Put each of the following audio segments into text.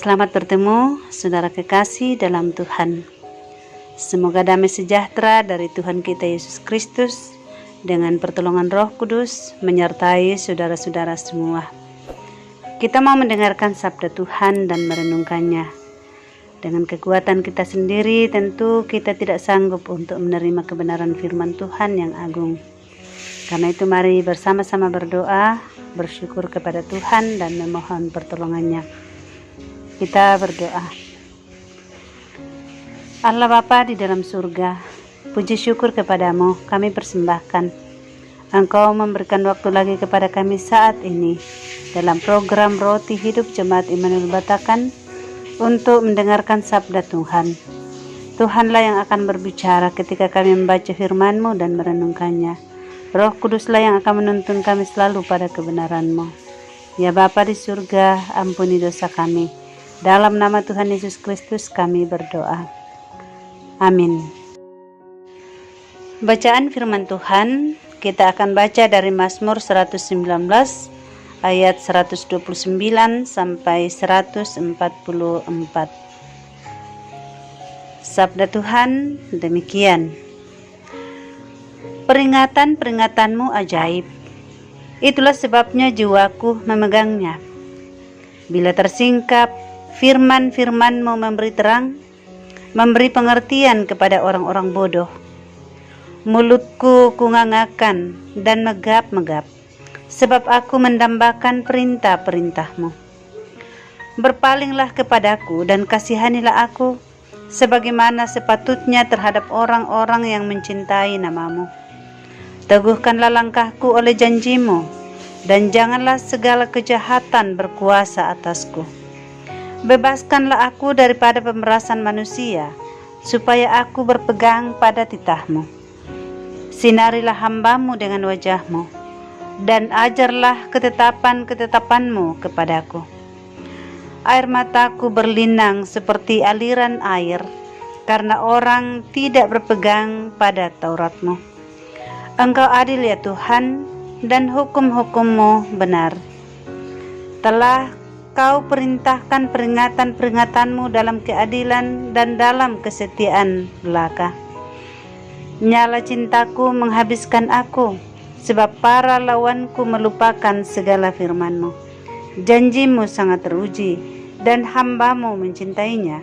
Selamat bertemu saudara kekasih dalam Tuhan. Semoga damai sejahtera dari Tuhan kita Yesus Kristus dengan pertolongan Roh Kudus menyertai saudara-saudara semua. Kita mau mendengarkan sabda Tuhan dan merenungkannya. Dengan kekuatan kita sendiri tentu kita tidak sanggup untuk menerima kebenaran firman Tuhan yang agung. Karena itu mari bersama-sama berdoa, bersyukur kepada Tuhan dan memohon pertolongannya. Kita berdoa. Allah Bapa di dalam surga, puji syukur kepadamu kami persembahkan. Engkau memberikan waktu lagi kepada kami saat ini dalam program Roti Hidup Jemaat Immanuel Batakan untuk mendengarkan sabda Tuhan. Tuhanlah yang akan berbicara ketika kami membaca firman-Mu dan merenungkannya. Roh Kuduslah yang akan menuntun kami selalu pada kebenaran-Mu. Ya Bapa di surga, ampuni dosa kami. Dalam nama Tuhan Yesus Kristus kami berdoa. Amin. Bacaan firman Tuhan kita akan baca dari Mazmur 119 ayat 129 sampai 144. Sabda Tuhan demikian. Peringatan-peringatanmu ajaib. Itulah sebabnya jiwaku memegangnya. Bila tersingkap, firman-firman-Mu memberi terang, memberi pengertian kepada orang-orang bodoh. Mulutku kungangakan dan megap-megap, sebab aku mendambakan perintah-perintah-Mu. Berpalinglah kepadaku dan kasihanilah aku, sebagaimana sepatutnya terhadap orang-orang yang mencintai nama-Mu. Teguhkanlah langkahku oleh janji-Mu, dan janganlah segala kejahatan berkuasa atasku. Bebaskanlah aku daripada pemerasan manusia, supaya aku berpegang pada titah-Mu. Sinarilah hamba-Mu dengan wajah-Mu, dan ajarlah ketetapan-ketetapan-Mu kepadaku. Air mataku berlinang seperti aliran air, karena orang tidak berpegang pada Taurat-Mu. Engkau adil ya Tuhan, dan hukum-hukum-Mu benar. Telah Kau perintahkan peringatan-peringatanmu dalam keadilan dan dalam kesetiaan belaka. Nyala cintaku menghabiskan aku, sebab para lawanku melupakan segala firman-Mu. Janji-Mu sangat teruji, dan hamba-Mu mencintainya.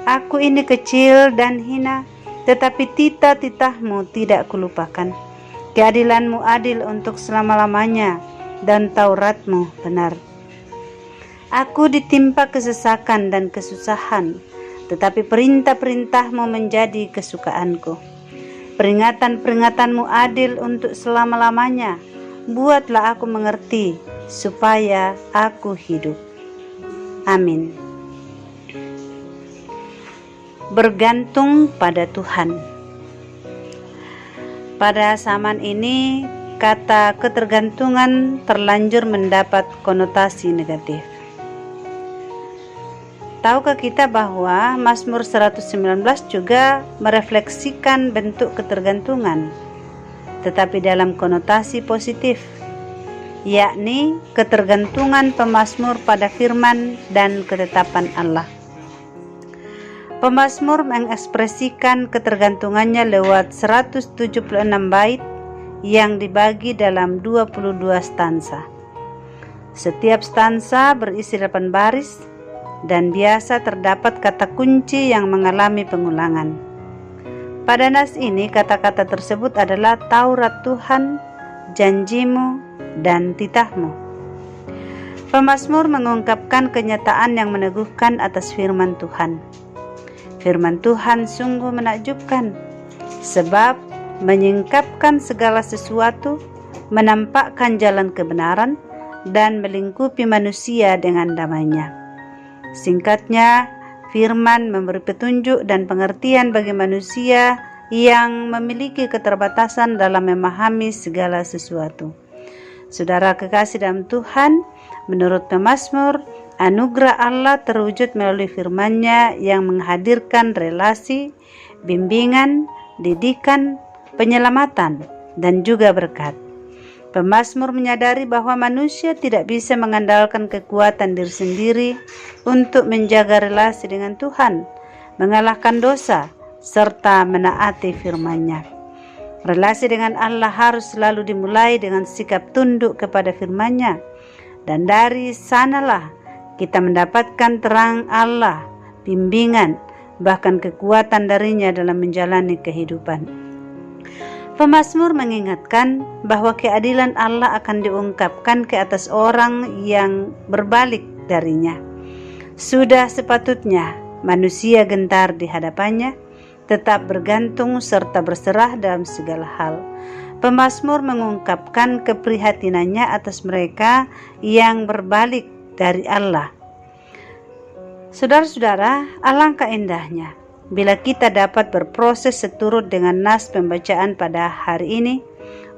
Aku ini kecil dan hina, tetapi titah-titah-Mu tidak kulupakan. Keadilan-Mu adil untuk selama-lamanya, dan Taurat-Mu benar. Aku ditimpa kesesakan dan kesusahan, tetapi perintah-perintah-Mu menjadi kesukaanku. Peringatan-peringatan-Mu adil untuk selama-lamanya. Buatlah aku mengerti, supaya aku hidup. Amin. Bergantung pada Tuhan. Pada zaman ini, kata ketergantungan terlanjur mendapat konotasi negatif. Tahukah kita bahwa Mazmur 119 juga merefleksikan bentuk ketergantungan, tetapi dalam konotasi positif, yakni ketergantungan pemazmur pada firman dan ketetapan Allah. Pemazmur mengekspresikan ketergantungannya lewat 176 bait yang dibagi dalam 22 stansa. Setiap stansa berisi 8 baris, dan biasa terdapat kata kunci yang mengalami pengulangan. Pada nas ini kata-kata tersebut adalah Taurat Tuhan, janji-Mu, dan titah-Mu. Pemazmur mengungkapkan kenyataan yang meneguhkan atas firman Tuhan. Firman Tuhan sungguh menakjubkan, sebab menyingkapkan segala sesuatu, menampakkan jalan kebenaran, dan melingkupi manusia dengan damai-Nya. Singkatnya, firman memberi petunjuk dan pengertian bagi manusia yang memiliki keterbatasan dalam memahami segala sesuatu. Saudara kekasih dalam Tuhan, menurut pemazmur, anugerah Allah terwujud melalui firman-Nya yang menghadirkan relasi, bimbingan, didikan, penyelamatan, dan juga berkat. Pemazmur menyadari bahwa manusia tidak bisa mengandalkan kekuatan diri sendiri untuk menjaga relasi dengan Tuhan, mengalahkan dosa, serta menaati firman-Nya. Relasi dengan Allah harus selalu dimulai dengan sikap tunduk kepada firman-Nya, dan dari sanalah kita mendapatkan terang Allah, bimbingan, bahkan kekuatan darinya dalam menjalani kehidupan. Pemazmur mengingatkan bahwa keadilan Allah akan diungkapkan ke atas orang yang berbalik darinya. Sudah sepatutnya manusia gentar di hadapannya, tetap bergantung serta berserah dalam segala hal. Pemazmur mengungkapkan keprihatinannya atas mereka yang berbalik dari Allah. Saudara-saudara, alangkah indahnya bila kita dapat berproses seturut dengan nas pembacaan pada hari ini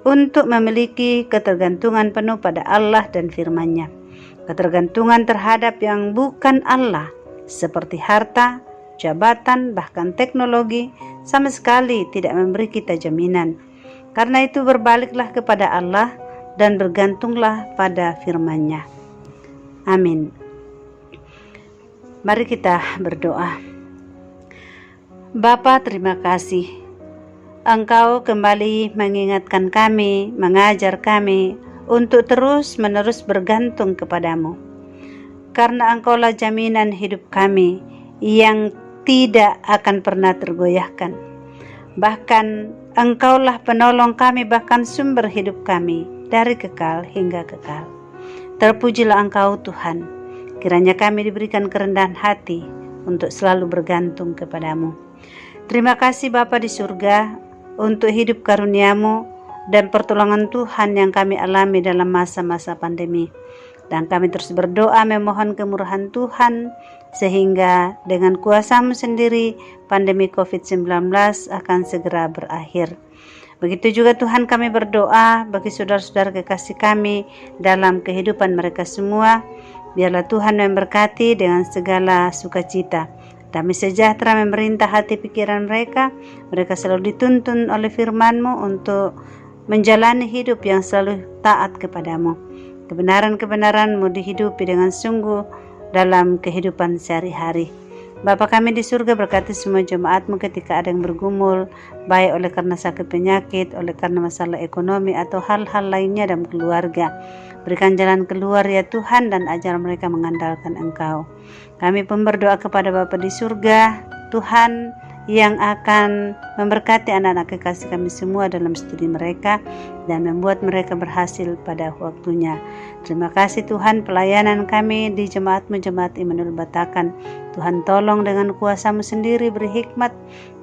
untuk memiliki ketergantungan penuh pada Allah dan firman-Nya. Ketergantungan terhadap yang bukan Allah, seperti harta, jabatan, bahkan teknologi, sama sekali tidak memberi kita jaminan. Karena itu berbaliklah kepada Allah dan bergantunglah pada firman-Nya. Amin. Mari kita berdoa. Bapa, terima kasih. Engkau kembali mengingatkan kami, mengajar kami untuk terus-menerus bergantung kepadamu. Karena Engkaulah jaminan hidup kami yang tidak akan pernah tergoyahkan. Bahkan Engkaulah penolong kami, bahkan sumber hidup kami dari kekal hingga kekal. Terpujilah Engkau Tuhan. Kiranya kami diberikan kerendahan hati untuk selalu bergantung kepadamu. Terima kasih Bapa di surga untuk hidup karunia-Mu dan pertolongan Tuhan yang kami alami dalam masa-masa pandemi. Dan kami terus berdoa memohon kemurahan Tuhan sehingga dengan kuasa-Mu sendiri pandemi COVID-19 akan segera berakhir. Begitu juga Tuhan kami berdoa bagi saudara-saudara kekasih kami dalam kehidupan mereka semua. Biarlah Tuhan memberkati dengan segala sukacita. Damai sejahtera memerintah hati pikiran mereka. Mereka selalu dituntun oleh firman-Mu untuk menjalani hidup yang selalu taat kepadamu. Kebenaran-kebenaran-Mu dihidupi dengan sungguh dalam kehidupan sehari-hari. Bapa kami di surga, berkati semua jemaat-Mu ketika ada yang bergumul, baik oleh karena sakit penyakit, oleh karena masalah ekonomi atau hal-hal lainnya dalam keluarga. Berikan jalan keluar ya Tuhan, dan ajar mereka mengandalkan Engkau. Kami pun berdoa kepada Bapa di surga, Tuhan yang akan memberkati anak-anak kekasih kami semua dalam studi mereka dan membuat mereka berhasil pada waktunya. Terima kasih Tuhan, pelayanan kami di jemaat-Mu, Jemaat Immanuel Batakan. Tuhan tolong dengan kuasa-Mu sendiri, beri hikmat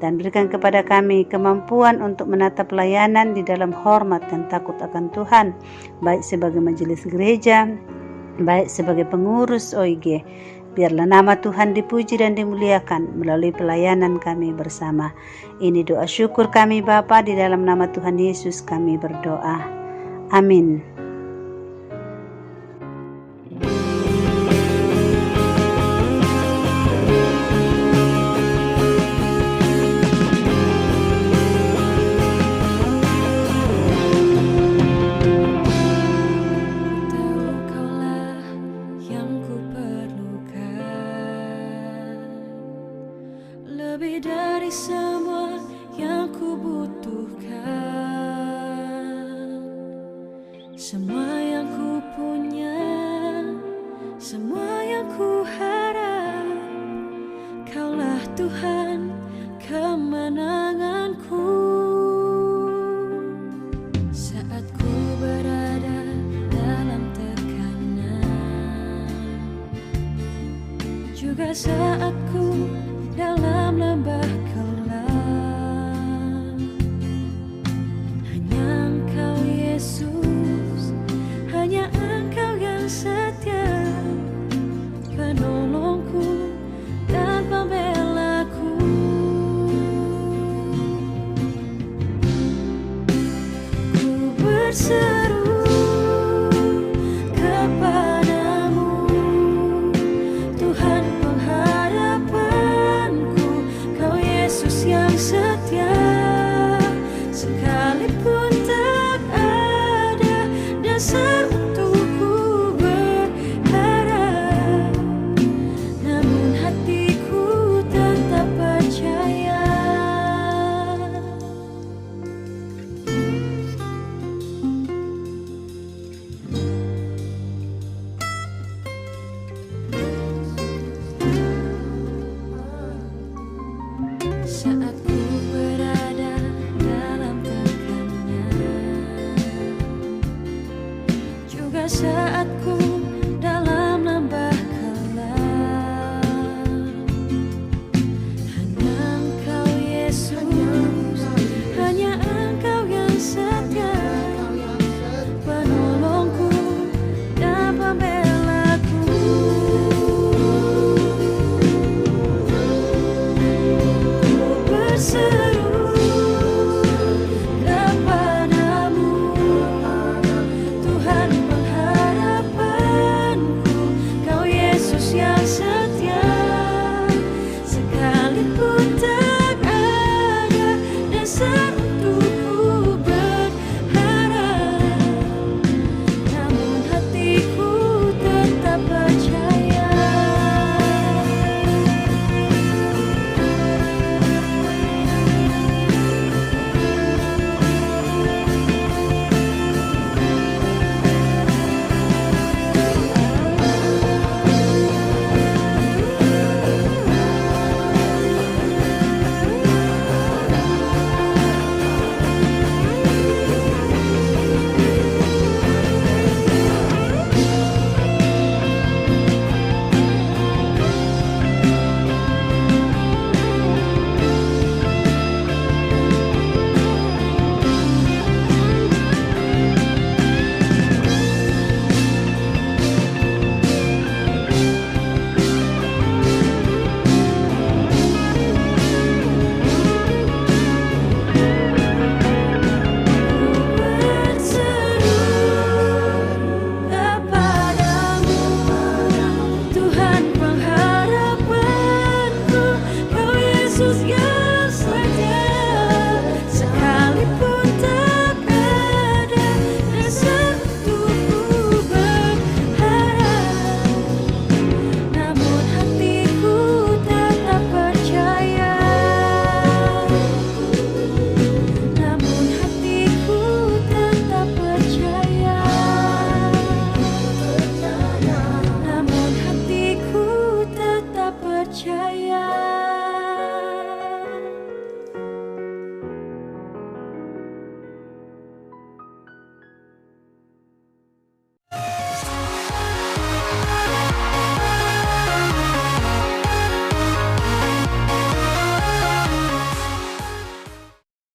dan berikan kepada kami kemampuan untuk menata pelayanan di dalam hormat dan takut akan Tuhan, baik sebagai majelis gereja, baik sebagai pengurus OIG. Biarlah nama Tuhan dipuji dan dimuliakan melalui pelayanan kami bersama. Ini doa syukur kami Bapa, di dalam nama Tuhan Yesus kami berdoa. Amin. Lebih dari semua yang ku butuhkan, semua yang ku punya, semua yang ku harap, Kaulah Tuhan kemenanganku. Saat ku berada dalam tekanan, juga saat ku dalam lembah kelam, hanya Engkau Yesus, hanya Engkau yang setia, penolongku dan pembelaku. saat